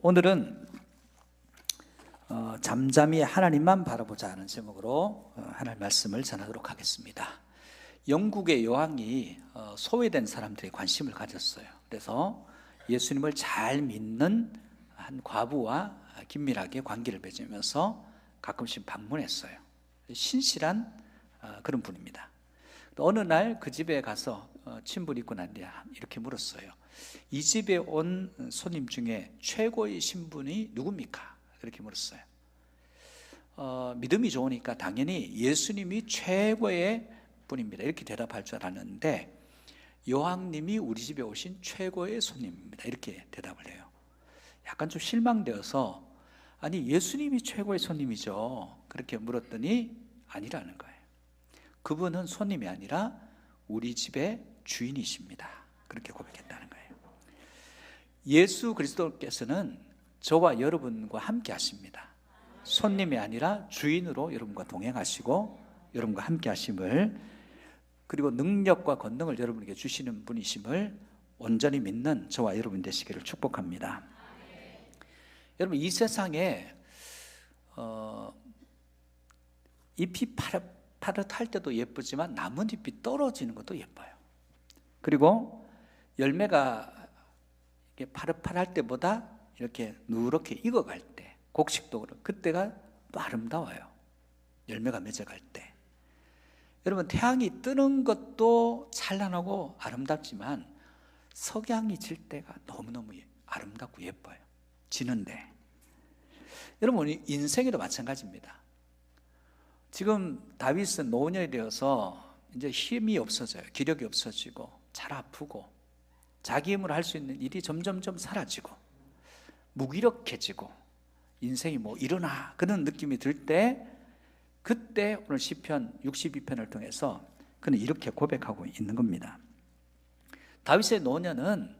오늘은 잠잠히 하나님만 바라보자 하는 제목으로 하나님 말씀을 전하도록 하겠습니다. 영국의 여왕이 소외된 사람들이 관심을 가졌어요. 그래서 예수님을 잘 믿는 한 과부와 긴밀하게 관계를 맺으면서 가끔씩 방문했어요. 신실한 그런 분입니다. 또 어느 날 그 집에 가서 친분이 있고 난 뒤에 이렇게 물었어요. 이 집에 온 손님 중에 최고의 신분이 누굽니까? 그렇게 물었어요. 믿음이 좋으니까 당연히 예수님이 최고의 분입니다, 이렇게 대답할 줄 알았는데, 여왕님이 우리 집에 오신 최고의 손님입니다, 이렇게 대답을 해요. 약간 좀 실망되어서, 아니 예수님이 최고의 손님이죠, 그렇게 물었더니 아니라는 거예요. 그분은 손님이 아니라 우리 집의 주인이십니다, 그렇게 고백했다는 거예요. 예수 그리스도께서는 저와 여러분과 함께 하십니다. 손님이 아니라 주인으로 여러분과 동행하시고 여러분과 함께 하심을, 그리고 능력과 권능을 여러분에게 주시는 분이심을 온전히 믿는 저와 여러분 되시기를 축복합니다. 여러분, 이 세상에 잎이 파릇할 때도 예쁘지만 나뭇잎이 떨어지는 것도 예뻐요. 그리고 열매가 파릇파릇할 때보다 이렇게 누렇게 익어갈 때, 곡식도 그렇고 그때가 또 아름다워요. 열매가 맺어갈 때. 여러분, 태양이 뜨는 것도 찬란하고 아름답지만 석양이 질 때가 너무너무 아름답고 예뻐요, 지는데. 여러분, 인생에도 마찬가지입니다. 지금 다윗은 노년이 되어서 이제 힘이 없어져요. 기력이 없어지고 잘 아프고 자기 힘으로 할 수 있는 일이 점점점 사라지고 무기력해지고 인생이 뭐 일어나 그런 느낌이 들 때, 그때 오늘 시편 62편을 통해서 그는 이렇게 고백하고 있는 겁니다. 다윗의 노년은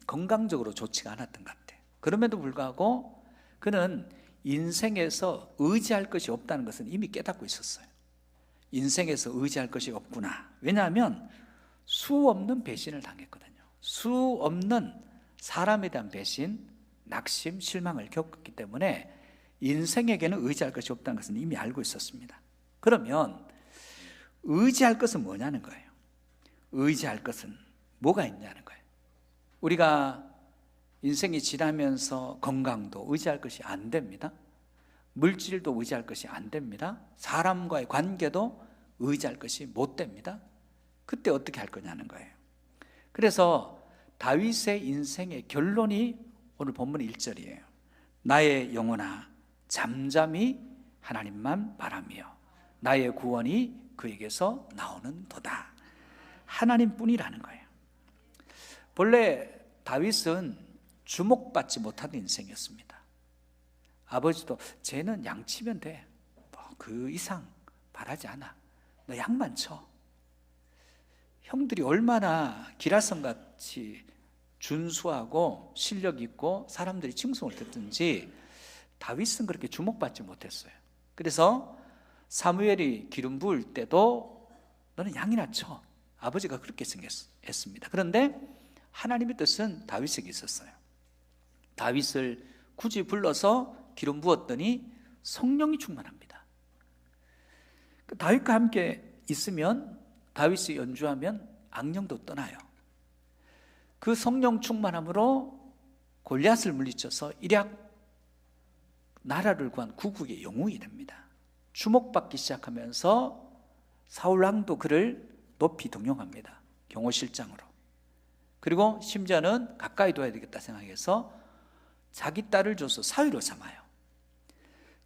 건강적으로 좋지가 않았던 것 같아요. 그럼에도 불구하고 그는 인생에서 의지할 것이 없다는 것은 이미 깨닫고 있었어요. 인생에서 의지할 것이 없구나. 왜냐하면 수 없는 배신을 당했거든요. 수 없는 사람에 대한 배신, 낙심, 실망을 겪었기 때문에 인생에게는 의지할 것이 없다는 것은 이미 알고 있었습니다. 그러면 의지할 것은 뭐냐는 거예요. 의지할 것은 뭐가 있냐는 거예요. 우리가 인생이 지나면서 건강도 의지할 것이 안 됩니다. 물질도 의지할 것이 안 됩니다. 사람과의 관계도 의지할 것이 못 됩니다. 그때 어떻게 할 거냐는 거예요. 그래서 다윗의 인생의 결론이 오늘 본문 1절이에요. 나의 영혼아 잠잠히 하나님만 바라며 나의 구원이 그에게서 나오는 도다. 하나님뿐이라는 거예요. 본래 다윗은 주목받지 못하는 인생이었습니다. 아버지도 쟤는 양치면 돼, 뭐 그 이상 바라지 않아, 너 양만 쳐. 형들이 얼마나 기라성같이 준수하고 실력 있고 사람들이 칭송을 듣든지 다윗은 그렇게 주목받지 못했어요. 그래서 사무엘이 기름 부을 때도 너는 양이나 쳐, 아버지가 그렇게 했습니다. 그런데 하나님의 뜻은 다윗에게 있었어요. 다윗을 굳이 불러서 기름 부었더니 성령이 충만합니다. 다윗과 함께 있으면, 다윗이 연주하면 악령도 떠나요. 그 성령 충만함으로 골리앗을 물리쳐서 일약 나라를 구한 구국의 영웅이 됩니다. 주목받기 시작하면서 사울왕도 그를 높이 등용합니다, 경호실장으로. 그리고 심지어는 가까이 둬야 되겠다 생각해서 자기 딸을 줘서 사위로 삼아요.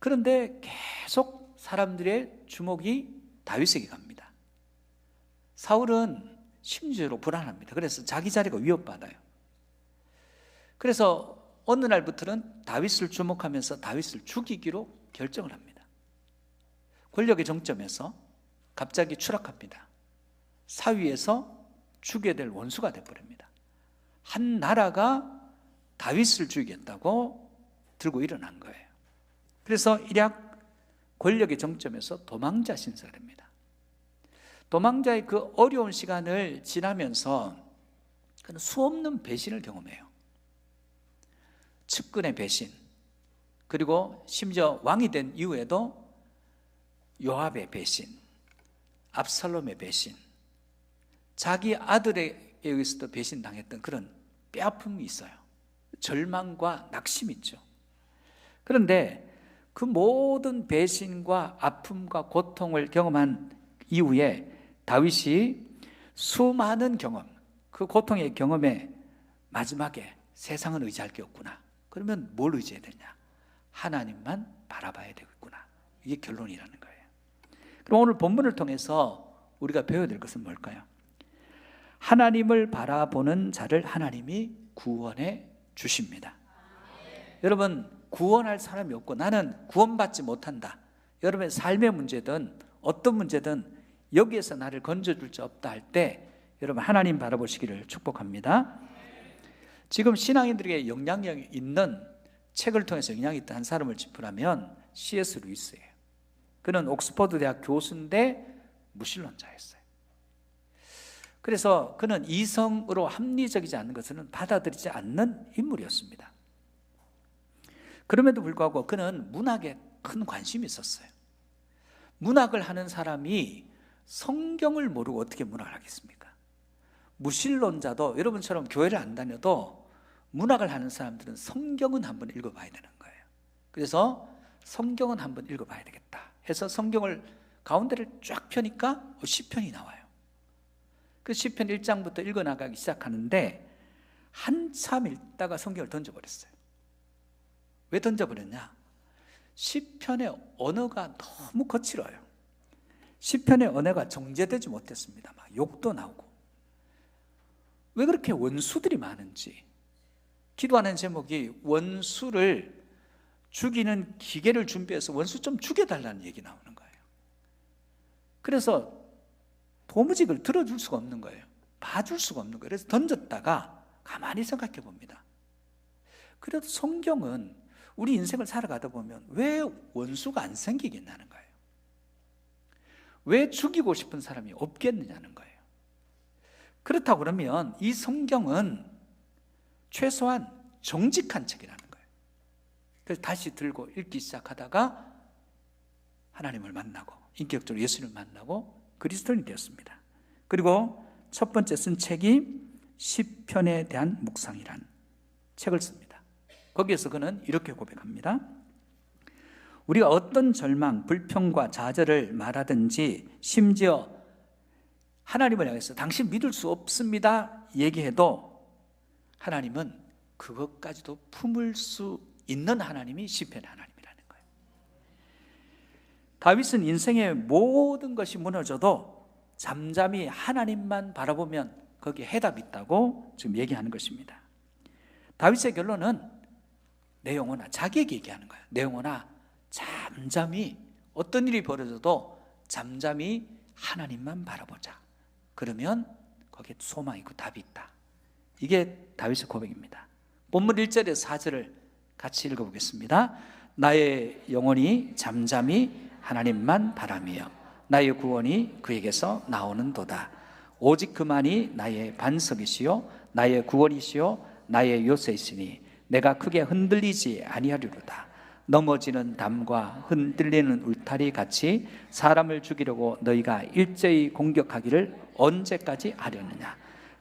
그런데 계속 사람들의 주목이 다윗에게 갑니다. 사울은 심지어로 불안합니다. 그래서 자기 자리가 위협받아요. 그래서 어느 날부터는 다윗을 주목하면서 다윗을 죽이기로 결정을 합니다. 권력의 정점에서 갑자기 추락합니다. 사위에서 죽여야 될 원수가 되어버립니다. 한 나라가 다윗을 죽이겠다고 들고 일어난 거예요. 그래서 일약 권력의 정점에서 도망자 신세가 됩니다. 도망자의 그 어려운 시간을 지나면서 그는 수없는 배신을 경험해요. 측근의 배신, 그리고 심지어 왕이 된 이후에도 요압의 배신, 압살롬의 배신, 자기 아들에 의해서도 배신당했던 그런 뼈아픔이 있어요. 절망과 낙심이 있죠. 그런데 그 모든 배신과 아픔과 고통을 경험한 이후에 다윗이 수많은 경험, 그 고통의 경험에 마지막에 세상은 의지할 게 없구나. 그러면 뭘 의지해야 되냐? 하나님만 바라봐야 되겠구나. 이게 결론이라는 거예요. 그럼 오늘 본문을 통해서 우리가 배워야 될 것은 뭘까요? 하나님을 바라보는 자를 하나님이 구원해 주십니다. 여러분, 구원할 사람이 없고 나는 구원받지 못한다. 여러분의 삶의 문제든 어떤 문제든 여기에서 나를 건져줄 자 없다 할 때 여러분 하나님 바라보시기를 축복합니다. 지금 신앙인들에게 영향력이 있는 책을 통해서 영향이 있던 한 사람을 짚으라면 C.S. 루이스예요. 그는 옥스퍼드 대학 교수인데 무신론자였어요. 그래서 그는 이성으로 합리적이지 않은 것은 받아들이지 않는 인물이었습니다. 그럼에도 불구하고 그는 문학에 큰 관심이 있었어요. 문학을 하는 사람이 성경을 모르고 어떻게 문학을 하겠습니까? 무신론자도 여러분처럼 교회를 안 다녀도 문학을 하는 사람들은 성경은 한번 읽어봐야 되는 거예요. 그래서 성경은 한번 읽어봐야 되겠다 해서 성경을 가운데를 쫙 펴니까 시편이 나와요. 그 시편 1장부터 읽어나가기 시작하는데 한참 읽다가 성경을 던져버렸어요. 왜 던져버렸냐? 시편의 언어가 너무 거칠어요. 시편의 언어가 정제되지 못했습니다. 막 욕도 나오고. 왜 그렇게 원수들이 많은지. 기도하는 제목이 원수를 죽이는 기계를 준비해서 원수 좀 죽여달라는 얘기 나오는 거예요. 그래서 도무지 그걸 들어줄 수가 없는 거예요. 봐줄 수가 없는 거예요. 그래서 던졌다가 가만히 생각해 봅니다. 그래도 성경은 우리 인생을 살아가다 보면 왜 원수가 안 생기겠냐는 거예요. 왜 죽이고 싶은 사람이 없겠느냐는 거예요. 그렇다고 그러면 이 성경은 최소한 정직한 책이라는 거예요. 그래서 다시 들고 읽기 시작하다가 하나님을 만나고 인격적으로 예수님을 만나고 그리스도인이 되었습니다. 그리고 첫 번째 쓴 책이 시편에 대한 묵상이란 책을 씁니다. 거기에서 그는 이렇게 고백합니다. 우리가 어떤 절망, 불평과 좌절을 말하든지 심지어 하나님을 향해서 당신 믿을 수 없습니다 얘기해도 하나님은 그것까지도 품을 수 있는 하나님이 시편의 하나님이라는 거예요. 다윗은 인생의 모든 것이 무너져도 잠잠히 하나님만 바라보면 거기에 해답이 있다고 지금 얘기하는 것입니다. 다윗의 결론은 내 영혼아, 자기에게 얘기하는 거예요. 내 영혼아, 잠잠히 어떤 일이 벌어져도 잠잠히 하나님만 바라보자. 그러면 거기에 소망이 있고 답이 있다. 이게 다윗의 고백입니다. 본문 1절에서 4절을 같이 읽어보겠습니다. 나의 영혼이 잠잠히 하나님만 바라며 나의 구원이 그에게서 나오는도다. 오직 그만이 나의 반석이시요 나의 구원이시요 나의 요새이시니 내가 크게 흔들리지 아니하리로다. 넘어지는 담과 흔들리는 울타리 같이 사람을 죽이려고 너희가 일제히 공격하기를 언제까지 하려느냐.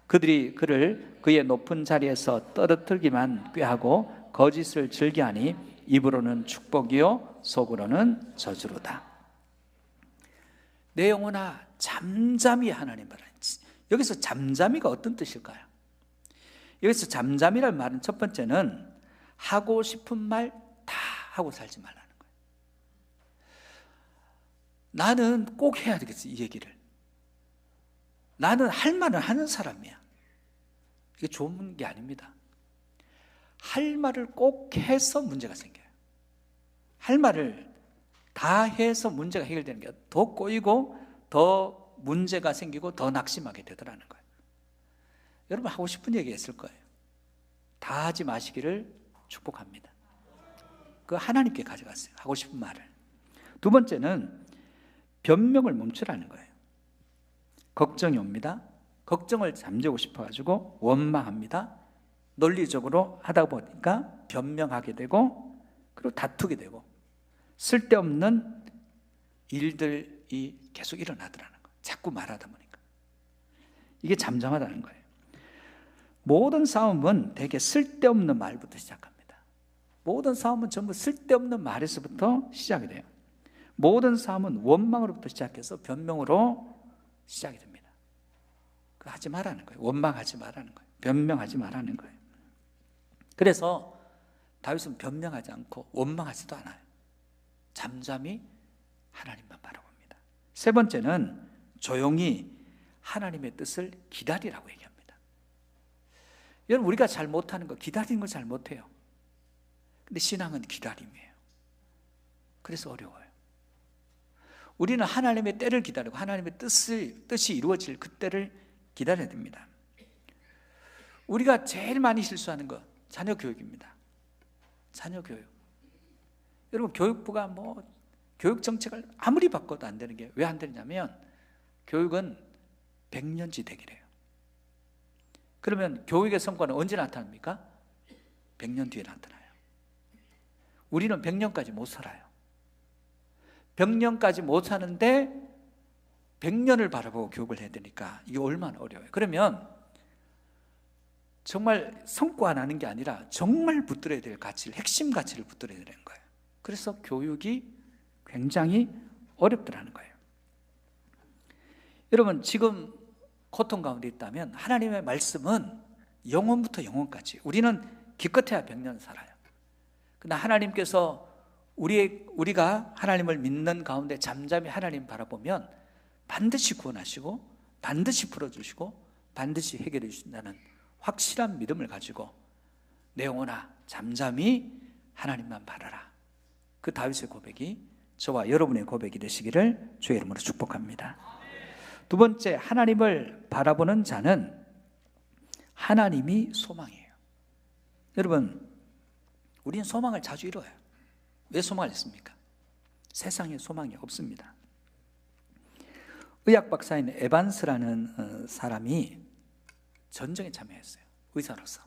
그들이 그를 그의 높은 자리에서 떨어뜨리기만 꾀하고 거짓을 즐겨하니 입으로는 축복이요 속으로는 저주로다. 내 영혼아, 잠잠히 하나님 바라라. 여기서 잠잠이가 어떤 뜻일까요? 여기서 잠잠이라는 말은 첫 번째는 하고 싶은 말 다 하고 살지 말라는 거예요. 나는 꼭 해야 되겠어, 이 얘기를. 나는 할 말은 하는 사람이야. 이게 좋은 게 아닙니다. 할 말을 꼭 해서 문제가 생겨요. 할 말을 다 해서 문제가 해결되는 게 더 꼬이고 더 문제가 생기고 더 낙심하게 되더라는 거예요. 여러분 하고 싶은 얘기 했을 거예요. 다 하지 마시기를 축복합니다. 그 하나님께 가져갔어요. 하고 싶은 말을. 두 번째는 변명을 멈추라는 거예요. 걱정이 옵니다. 걱정을 잠재우고 싶어가지고 원망합니다. 논리적으로 하다 보니까 변명하게 되고 그리고 다투게 되고 쓸데없는 일들이 계속 일어나더라는 거예요. 자꾸 말하다 보니까. 이게 잠잠하다는 거예요. 모든 싸움은 되게 쓸데없는 말부터 시작합니다. 모든 싸움은 전부 쓸데없는 말에서부터 시작이 돼요. 모든 싸움은 원망으로부터 시작해서 변명으로 시작이 됩니다. 그거 하지 말라는 거예요. 원망하지 말라는 거예요. 변명하지 말라는 거예요. 그래서 다윗은 변명하지 않고 원망하지도 않아요. 잠잠히 하나님만 바라봅니다. 세 번째는 조용히 하나님의 뜻을 기다리라고 얘기합니다. 여러분, 우리가 잘 못하는 거, 기다리는 걸 잘 못해요. 근데 신앙은 기다림이에요. 그래서 어려워요. 우리는 하나님의 때를 기다리고 하나님의 뜻이 이루어질 그 때를 기다려야 됩니다. 우리가 제일 많이 실수하는 거 자녀 교육입니다. 자녀 교육. 여러분, 교육부가 교육 정책을 아무리 바꿔도 안 되는 게 왜 안 되냐면 교육은 100년지 대기래요. 그러면 교육의 성과는 언제 나타납니까? 100년 뒤에 나타나요. 우리는 100년까지 못 살아요. 100년까지 못 사는데 100년을 바라보고 교육을 해야 되니까 이게 얼마나 어려워요. 그러면 정말 성과 나는 게 아니라 정말 붙들어야 될 가치를, 핵심 가치를 붙들어야 되는 거예요. 그래서 교육이 굉장히 어렵더라는 거예요. 여러분, 지금 고통 가운데 있다면 하나님의 말씀은 영원부터 영원까지, 우리는 기껏해야 100년 살아요. 그러나 하나님께서 우리가 하나님을 믿는 가운데 잠잠히 하나님 바라보면 반드시 구원하시고 반드시 풀어주시고 반드시 해결해 주신다는 확실한 믿음을 가지고 내 영혼아 잠잠히 하나님만 바라라. 그 다윗의 고백이 저와 여러분의 고백이 되시기를 주의 이름으로 축복합니다. 두 번째, 하나님을 바라보는 자는 하나님이 소망이에요. 여러분, 우리는 소망을 자주 잃어요. 왜 소망을 잃습니까? 세상에 소망이 없습니다. 의학 박사인 에반스라는 사람이 전쟁에 참여했어요. 의사로서.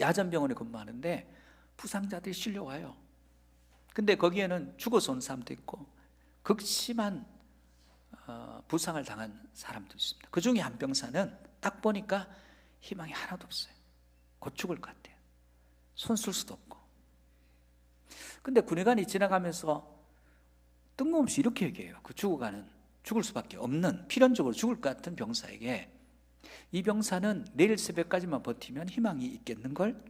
야전병원에 근무하는데 부상자들이 실려와요. 근데 거기에는 죽어서 온 사람도 있고 극심한 부상을 당한 사람도 있습니다. 그 중에 한 병사는 딱 보니까 희망이 하나도 없어요. 곧 죽을 것 같아요. 손 쓸 수도 없고. 근데 군의관이 지나가면서 뜬금없이 이렇게 얘기해요. 그 죽을 수밖에 없는, 필연적으로 죽을 것 같은 병사에게 이 병사는 내일 새벽까지만 버티면 희망이 있겠는걸?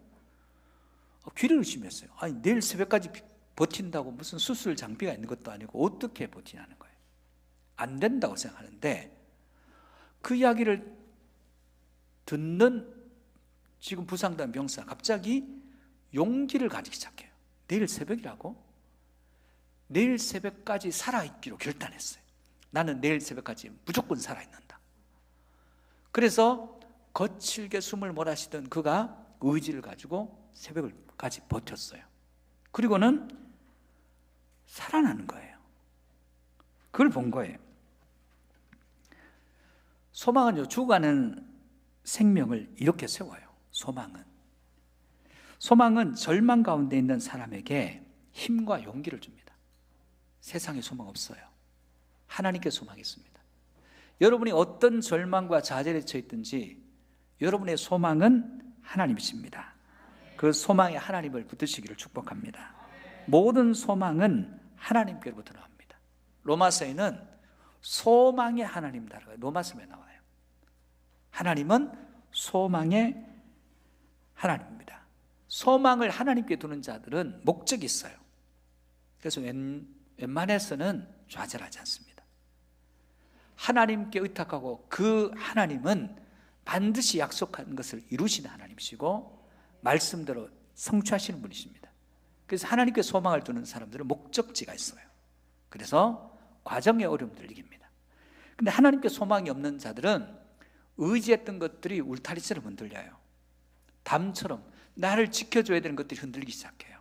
귀를 의심했어요. 아니, 내일 새벽까지 버틴다고 무슨 수술 장비가 있는 것도 아니고 어떻게 버티냐는 거예요. 안 된다고 생각하는데 그 이야기를 듣는 지금 부상당한 병사 갑자기 용기를 가지기 시작해요. 내일 새벽이라고? 내일 새벽까지 살아있기로 결단했어요. 나는 내일 새벽까지 무조건 살아있는다. 그래서 거칠게 숨을 몰아쉬던 그가 의지를 가지고 새벽까지 버텼어요. 그리고는 살아나는 거예요. 그걸 본 거예요. 소망은요, 죽어가는 생명을 이렇게 세워요. 소망은 절망 가운데 있는 사람에게 힘과 용기를 줍니다. 세상에 소망 없어요. 하나님께 소망이 있습니다. 여러분이 어떤 절망과 좌절에 처해 있든지 여러분의 소망은 하나님이십니다. 그 소망에 하나님을 붙드시기를 축복합니다. 모든 소망은 하나님께로부터 나옵니다. 로마서에는 소망의 하나님이라고 로마서에 나와요. 하나님은 소망의 하나님입니다. 소망을 하나님께 두는 자들은 목적이 있어요. 그래서 웬만해서는 좌절하지 않습니다. 하나님께 의탁하고 그 하나님은 반드시 약속한 것을 이루시는 하나님이시고 말씀대로 성취하시는 분이십니다. 그래서 하나님께 소망을 두는 사람들은 목적지가 있어요. 그래서 과정의 어려움들을 이깁니다. 근데 하나님께 소망이 없는 자들은 의지했던 것들이 울타리처럼 흔들려요. 담처럼 나를 지켜줘야 되는 것들이 흔들리기 시작해요.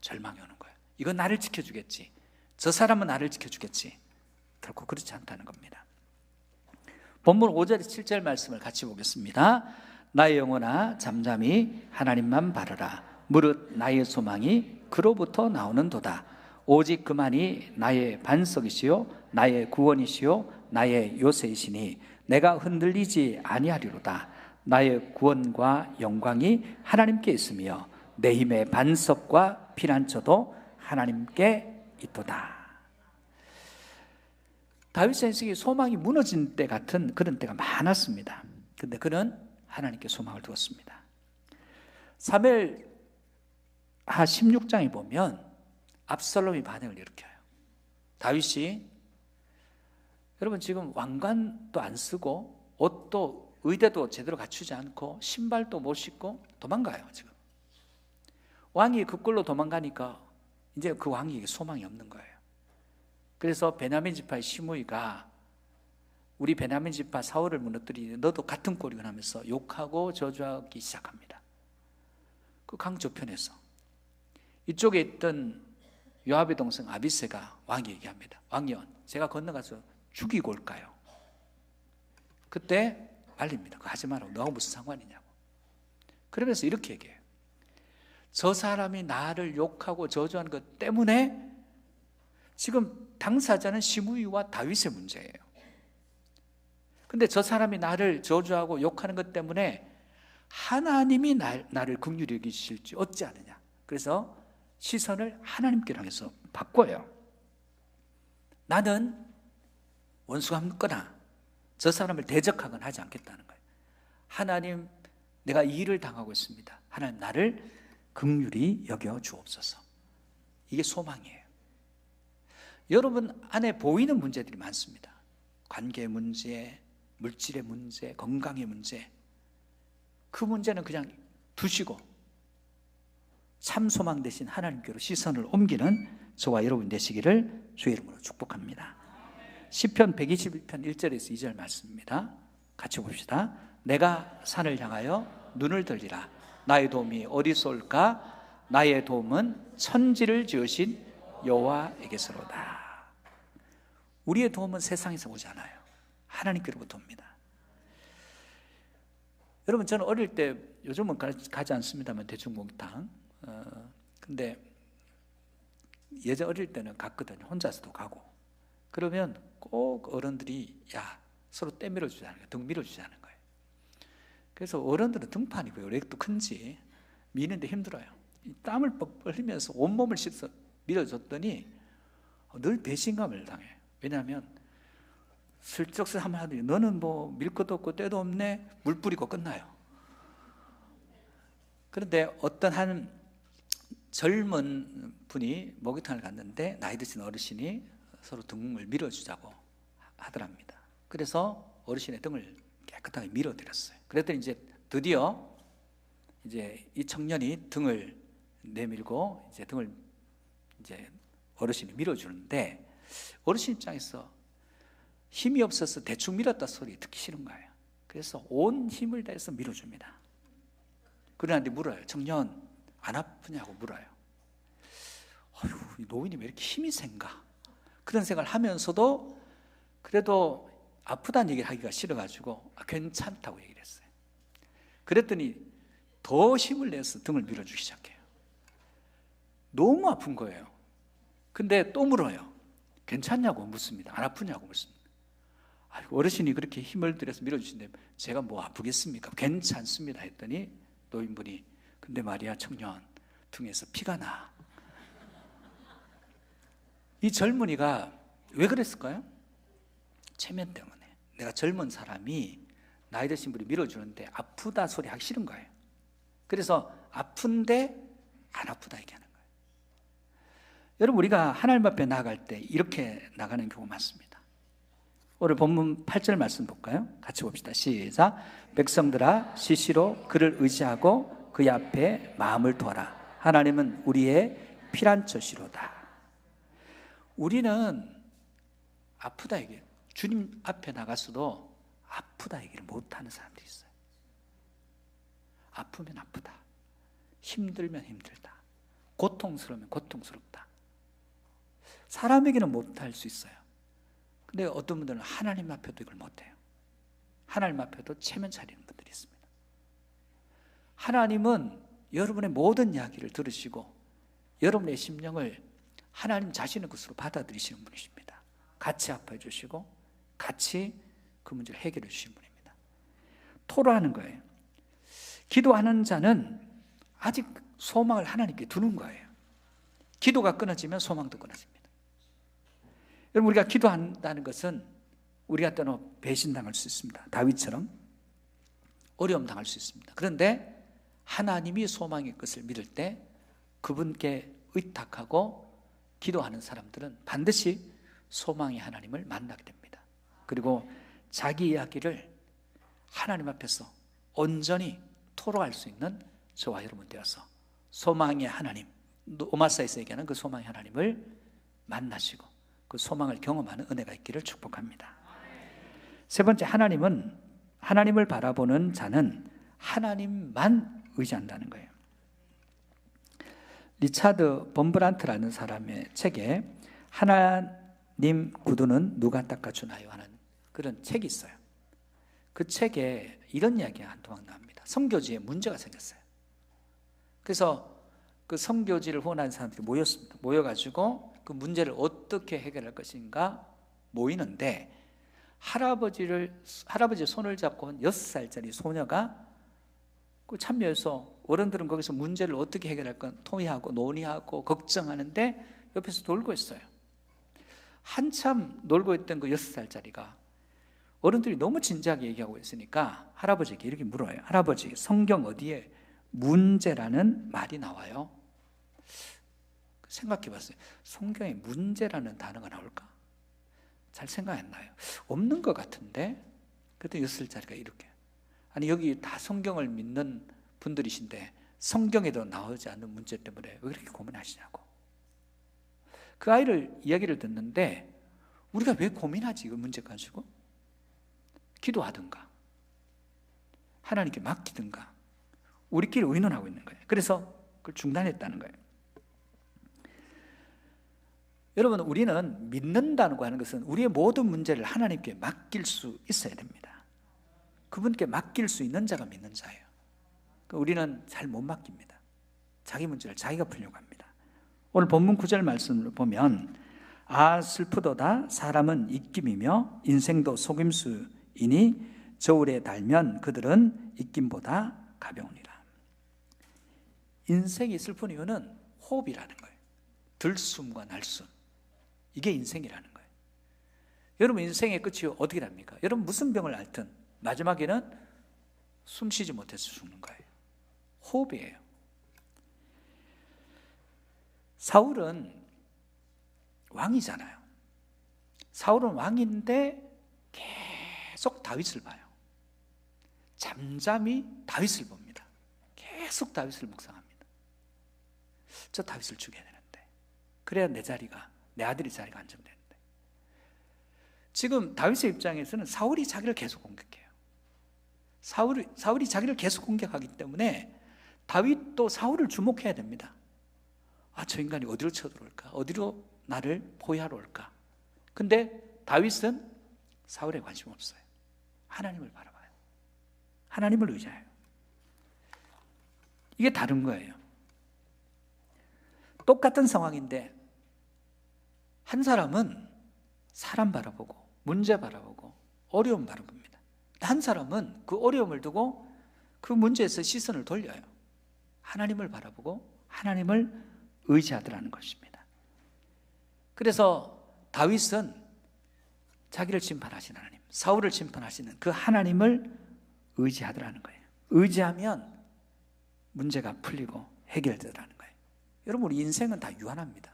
절망이 오는 거예요. 이건 나를 지켜주겠지. 저 사람은 나를 지켜주겠지. 결코 그렇지 않다는 겁니다. 본문 5절 7절 말씀을 같이 보겠습니다. 나의 영혼아 잠잠히 하나님만 바라라. 무릇 나의 소망이 그로부터 나오는도다. 오직 그만이 나의 반석이시요 나의 구원이시요 나의 요새이시니 내가 흔들리지 아니하리로다. 나의 구원과 영광이 하나님께 있으며 내 힘의 반석과 피난처도 하나님께 있도다. 다윗의 인생에 소망이 무너진 때 같은 그런 때가 많았습니다. 근데 그는 하나님께 소망을 두었습니다. 사무엘하 16장에 보면 압살롬이 반역을 일으켜요. 다윗이 여러분 지금 왕관도 안 쓰고 옷도 의대도 제대로 갖추지 않고 신발도 못 신고 도망가요. 지금 왕이 그 꼴로 도망가니까 이제 그 왕에게 소망이 없는 거예요. 그래서 베냐민 지파의 시므이가 우리 베냐민 지파 사울을 무너뜨리니 너도 같은 꼴이군 하면서 욕하고 저주하기 시작합니다. 그 강 저편에서 이쪽에 있던 요압의 동생 아비새가 왕에게 합니다. 왕이여, 제가 건너가서 죽이고 올까요? 그때 말립니다. 그거 하지 마라. 너하고 무슨 상관이냐고. 그러면서 이렇게 얘기해요. 저 사람이 나를 욕하고 저주하는 것 때문에 지금 당사자는 시므이와 다윗의 문제예요. 근데 저 사람이 나를 저주하고 욕하는 것 때문에 하나님이 나를 긍휼히 여기실지 어찌 아느냐. 그래서 시선을 하나님께 향해서 바꿔요. 나는 원수가 없거나 저 사람을 대적하거나 하지 않겠다는 거예요. 하나님, 내가 이 일을 당하고 있습니다. 하나님, 나를 긍휼히 여겨 주옵소서. 이게 소망이에요. 여러분 안에 보이는 문제들이 많습니다. 관계 문제, 물질의 문제, 건강의 문제. 그 문제는 그냥 두시고 참 소망 대신 하나님께로 시선을 옮기는 저와 여러분 되시기를 주의 이름으로 축복합니다. 시편 121편 1절에서 2절 말씀입니다. 같이 봅시다. 내가 산을 향하여 눈을 들리라. 나의 도움이 어디서 올까? 나의 도움은 천지를 지으신 여호와에게서로다. 우리의 도움은 세상에서 오지 않아요. 하나님께로부터 옵니다. 여러분, 저는 어릴 때, 요즘은 가지 않습니다만 대중목욕탕, 근데 예전 어릴 때는 갔거든요. 혼자서도 가고. 그러면 꼭 어른들이 야, 서로 때 밀어주자는 거예요. 등 밀어주자는 거예요. 그래서 어른들은 등판이고요. 렉도 큰지 미는데 힘들어요. 땀을 뻘뻘 흘리면서 온몸을 씻어 밀어줬더니 늘 배신감을 당해요. 왜냐하면 슬쩍 한번 하더니 너는 뭐 밀 것도 없고 때도 없네, 물 뿌리고 끝나요. 그런데 어떤 한 젊은 분이 목욕탕을 갔는데 나이 드신 어르신이 서로 등을 밀어주자고 하더랍니다. 그래서 어르신의 등을 깨끗하게 밀어드렸어요. 그랬더니 이제 드디어 이제 이 청년이 등을 내밀고 이제 등을 이제 어르신이 밀어주는데 어르신 입장에서 힘이 없어서 대충 밀었다 소리 듣기 싫은 거예요. 그래서 온 힘을 다해서 밀어줍니다. 그러는데 물어요. 청년 안 아프냐고 물어요. 어휴, 이 노인이 왜 이렇게 힘이 센가? 그런 생각을 하면서도 그래도 아프다는 얘기를 하기가 싫어가지고 괜찮다고 얘기를 했어요. 그랬더니 더 힘을 내서 등을 밀어주기 시작해요. 너무 아픈 거예요. 근데 또 물어요. 괜찮냐고 묻습니다. 안 아프냐고 묻습니다. 아이고, 어르신이 그렇게 힘을 들여서 밀어주신데 제가 뭐 아프겠습니까? 괜찮습니다 했더니 노인분이 근데 말이야 청년 등에서 피가 나. 이 젊은이가 왜 그랬을까요? 체면 때문에. 내가 젊은 사람이 나이 드신 분이 밀어주는데 아프다 소리 하기 싫은 거예요. 그래서 아픈데 안 아프다 얘기하는 거예요. 여러분, 우리가 하나님 앞에 나아갈 때 이렇게 나가는 경우가 많습니다. 오늘 본문 8절 말씀 볼까요? 같이 봅시다. 시작. 백성들아 시시로 그를 의지하고 그의 앞에 마음을 두어라. 하나님은 우리의 피난처시로다. 우리는 아프다 얘기해요. 주님 앞에 나가서도 아프다 얘기를 못하는 사람들이 있어요. 아프면 아프다, 힘들면 힘들다, 고통스러우면 고통스럽다. 사람에게는 못할 수 있어요. 근데 어떤 분들은 하나님 앞에도 이걸 못해요. 하나님 앞에도 체면 차리는 분들이 있습니다. 하나님은 여러분의 모든 이야기를 들으시고 여러분의 심령을 하나님 자신의 것으로 받아들이시는 분이십니다. 같이 아파해 주시고 같이 그 문제를 해결해 주시는 분입니다. 토로하는 거예요. 기도하는 자는 아직 소망을 하나님께 두는 거예요. 기도가 끊어지면 소망도 끊어집니다. 여러분, 우리가 기도한다는 것은 우리가 때로 배신당할 수 있습니다. 다윗처럼 어려움 당할 수 있습니다. 그런데 하나님이 소망의 것을 믿을 때 그분께 의탁하고 기도하는 사람들은 반드시 소망의 하나님을 만나게 됩니다. 그리고 자기 이야기를 하나님 앞에서 온전히 토로할 수 있는 저와 여러분 되어서 소망의 하나님, 오마사에서 얘기하는 그 소망의 하나님을 만나시고 그 소망을 경험하는 은혜가 있기를 축복합니다. 세 번째, 하나님을 바라보는 자는 하나님만 의지한다는 거예요. 리차드 범브란트라는 사람의 책에 하나님 구두는 누가 닦아주나요? 하는 그런 책이 있어요. 그 책에 이런 이야기가 한동안 나옵니다. 선교지에 문제가 생겼어요. 그래서 그 선교지를 후원하는 사람들이 모였습니다. 모여가지고 그 문제를 어떻게 해결할 것인가 모이는데 할아버지의 손을 잡고 온 6살짜리 소녀가 그 참여해서 어른들은 거기서 문제를 어떻게 해결할 건 토의하고 논의하고 걱정하는데 옆에서 놀고 있어요. 한참 놀고 있던 그 6살짜리가 어른들이 너무 진지하게 얘기하고 있으니까 할아버지에게 이렇게 물어요. 할아버지, 성경 어디에 문제라는 말이 나와요? 생각해 봤어요. 성경에 문제라는 단어가 나올까? 잘 생각 안 나요. 없는 것 같은데? 그때 6살짜리가 이렇게, 아니 여기 다 성경을 믿는 분들이신데 성경에도 나오지 않는 문제 때문에 왜 그렇게 고민하시냐고. 그 아이를 이야기를 듣는데 우리가 왜 고민하지 이 문제 가지고? 기도하든가 하나님께 맡기든가 우리끼리 의논하고 있는 거예요. 그래서 그걸 중단했다는 거예요. 여러분, 우리는 믿는다고 하는 것은 우리의 모든 문제를 하나님께 맡길 수 있어야 됩니다. 그분께 맡길 수 있는 자가 믿는 자예요. 우리는 잘 못 맡깁니다. 자기 문제를 자기가 풀려고 합니다. 오늘 본문 9절 말씀을 보면 슬프도다 사람은 입김이며 인생도 속임수이니 저울에 달면 그들은 입김보다 가벼우니라. 인생이 슬픈 이유는 호흡이라는 거예요. 들숨과 날숨, 이게 인생이라는 거예요. 여러분, 인생의 끝이 어떻게 됩니까? 여러분 무슨 병을 앓든 마지막에는 숨 쉬지 못해서 죽는 거예요. 호흡이에요. 사울은 왕이잖아요. 사울은 왕인데 계속 다윗을 봐요. 잠잠히 다윗을 봅니다. 계속 다윗을 묵상합니다. 저 다윗을 죽여야 되는데, 그래야 내 아들의 자리가 안정되는데. 지금 다윗의 입장에서는 사울이 자기를 계속 공격해요. 사울이 자기를 계속 공격하기 때문에 다윗도 사울을 주목해야 됩니다. 저 인간이 어디로 쳐들어올까? 어디로 나를 포위하러 올까? 근데 다윗은 사울에 관심 없어요. 하나님을 바라봐요. 하나님을 의지해요. 이게 다른 거예요. 똑같은 상황인데 한 사람은 사람 바라보고 문제 바라보고 어려움 바라봅니다. 한 사람은 그 어려움을 두고 그 문제에서 시선을 돌려요. 하나님을 바라보고 하나님을 의지하더라는 것입니다. 그래서 다윗은 자기를 심판하신 하나님, 사울을 심판하시는 그 하나님을 의지하더라는 거예요. 의지하면 문제가 풀리고 해결되더라는 거예요. 여러분, 우리 인생은 다 유한합니다.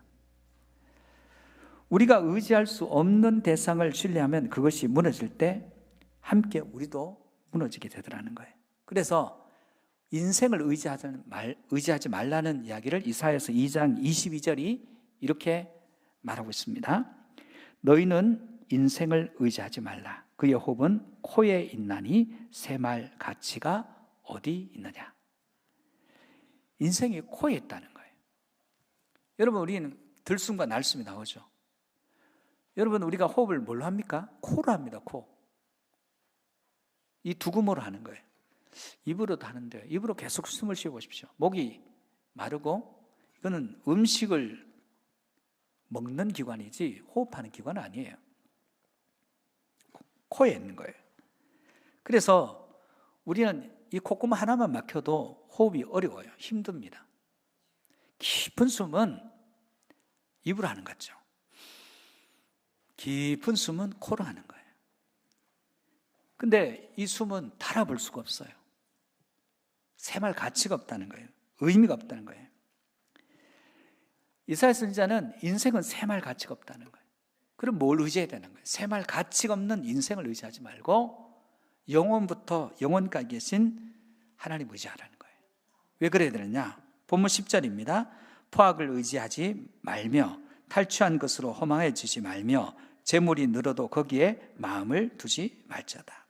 우리가 의지할 수 없는 대상을 신뢰하면 그것이 무너질 때 함께 우리도 무너지게 되더라는 거예요. 그래서 인생을 의지하지 말라는 이야기를 이사야서 2장 22절이 이렇게 말하고 있습니다. 너희는 인생을 의지하지 말라. 그의 호흡은 코에 있나니 새말 가치가 어디 있느냐. 인생이 코에 있다는 거예요. 여러분, 우리는 들숨과 날숨이 나오죠. 여러분, 우리가 호흡을 뭘로 합니까? 코로 합니다. 코. 이 두 구멍으로 하는 거예요. 입으로도 하는데 입으로 계속 숨을 쉬어 보십시오. 목이 마르고, 이거는 음식을 먹는 기관이지 호흡하는 기관은 아니에요. 코에 있는 거예요. 그래서 우리는 이 콧구멍 하나만 막혀도 호흡이 어려워요. 힘듭니다. 깊은 숨은 입으로 하는 거죠. 깊은 숨은 코로 하는 거예요. 근데 이 숨은 달아볼 수가 없어요. 샘할 가치가 없다는 거예요. 의미가 없다는 거예요. 이사야 선지자는 인생은 샘할 가치가 없다는 거예요. 그럼 뭘 의지해야 되는 거예요? 샘할 가치가 없는 인생을 의지하지 말고 영원부터 영원까지 계신 하나님 의지하라는 거예요. 왜 그래야 되느냐? 본문 10절입니다. 포악을 의지하지 말며 탈취한 것으로 허망해지지 말며 재물이 늘어도 거기에 마음을 두지 말자다.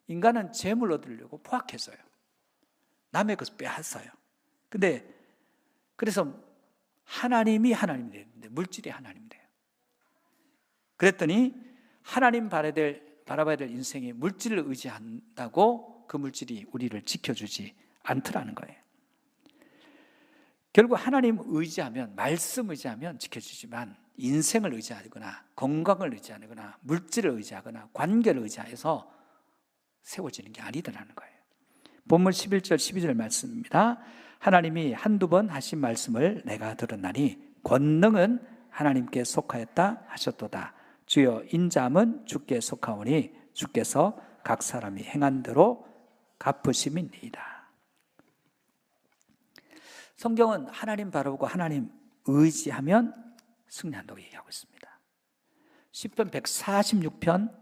인간은 재물 얻으려고 포악했어요. 남의 것을 빼앗아요. 근데 그래서 하나님이 하나님이 되는데 물질이 하나님이 돼요. 그랬더니 하나님 바라봐야 될 인생이 물질을 의지한다고 그 물질이 우리를 지켜주지 않더라는 거예요. 결국 하나님 의지하면, 말씀 의지하면 지켜주지만 인생을 의지하거나 건강을 의지하거나 물질을 의지하거나 관계를 의지해서 세워지는 게 아니더라는 거예요. 본문 11절 12절 말씀입니다. 하나님이 한두 번 하신 말씀을 내가 들었나니 권능은 하나님께 속하였다 하셨도다. 주여 인자함은 주께 속하오니 주께서 각 사람이 행한 대로 갚으심이니이다. 성경은 하나님 바라보고 하나님 의지하면 승리한다고 얘기하고 있습니다. 시편 146편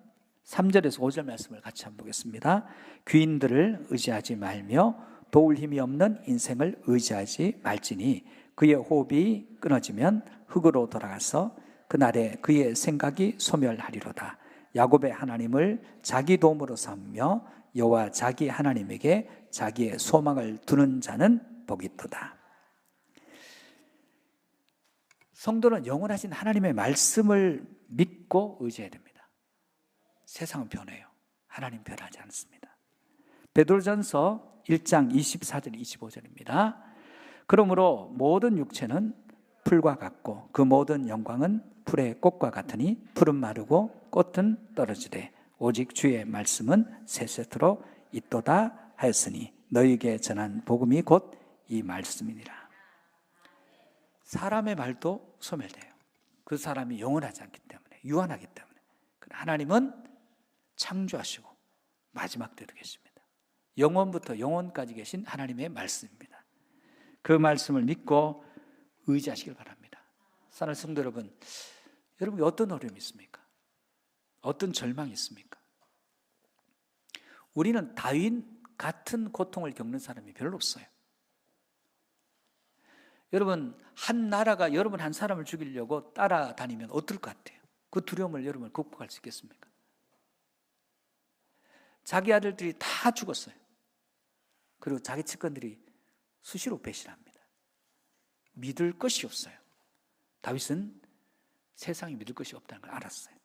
3절에서 5절 말씀을 같이 한번 보겠습니다. 귀인들을 의지하지 말며 도울 힘이 없는 인생을 의지하지 말지니 그의 호흡이 끊어지면 흙으로 돌아가서 그날에 그의 생각이 소멸하리로다. 야곱의 하나님을 자기 도움으로 삼며 여호와 자기 하나님에게 자기의 소망을 두는 자는 복이 있도다. 성도는 영원하신 하나님의 말씀을 믿고 의지해야 됩니다. 세상은 변해요. 하나님 변하지 않습니다. 베드로전서 1장 24절 25절입니다. 그러므로 모든 육체는 풀과 같고 그 모든 영광은 풀의 꽃과 같으니 풀은 마르고 꽃은 떨어지되 오직 주의 말씀은 세세토록 있도다 하였으니 너희에게 전한 복음이 곧 이 말씀이니라. 사람의 말도 소멸돼요. 그 사람이 영원하지 않기 때문에, 유한하기 때문에. 하나님은 창조하시고 마지막 때도 계십니다. 영원부터 영원까지 계신 하나님의 말씀입니다. 그 말씀을 믿고 의지하시길 바랍니다. 사랑하는 성도 여러분, 여러분이 어떤 어려움이 있습니까? 어떤 절망이 있습니까? 우리는 다윈 같은 고통을 겪는 사람이 별로 없어요. 여러분, 한 나라가 여러분 한 사람을 죽이려고 따라다니면 어떨 것 같아요? 그 두려움을 여러분 극복할 수 있겠습니까? 자기 아들들이 다 죽었어요. 그리고 자기 측근들이 수시로 배신합니다. 믿을 것이 없어요. 다윗은 세상에 믿을 것이 없다는 걸 알았어요.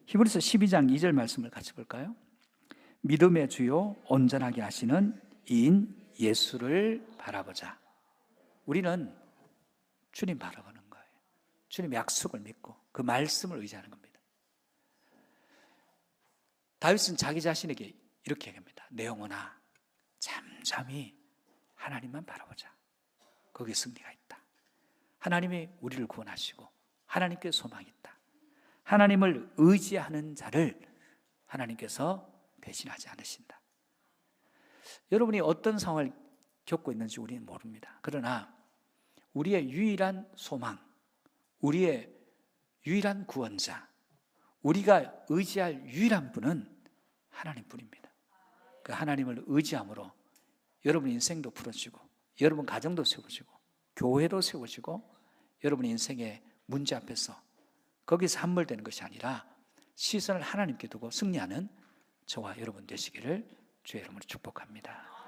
히브리서 12장 2절 말씀을 같이 볼까요? 믿음의 주요 온전하게 하시는 이인 예수를 바라보자. 우리는 주님 바라보는 거예요. 주님의 약속을 믿고 그 말씀을 의지하는 겁니다. 다윗은 자기 자신에게 이렇게 얘기합니다. 내 영혼아 잠잠히 하나님만 바라보자. 거기에 승리가 있다. 하나님이 우리를 구원하시고 하나님께 소망이 있다. 하나님을 의지하는 자를 하나님께서 배신하지 않으신다. 여러분이 어떤 상황을 겪고 있는지 우리는 모릅니다. 그러나 우리의 유일한 소망, 우리의 유일한 구원자, 우리가 의지할 유일한 분은 하나님뿐입니다. 그 하나님을 의지함으로 여러분 인생도 풀어지고 여러분 가정도 세워지고 교회도 세워지고 여러분 인생의 문제 앞에서 거기서 함몰되는 것이 아니라 시선을 하나님께 두고 승리하는 저와 여러분 되시기를 주의 이름으로 축복합니다.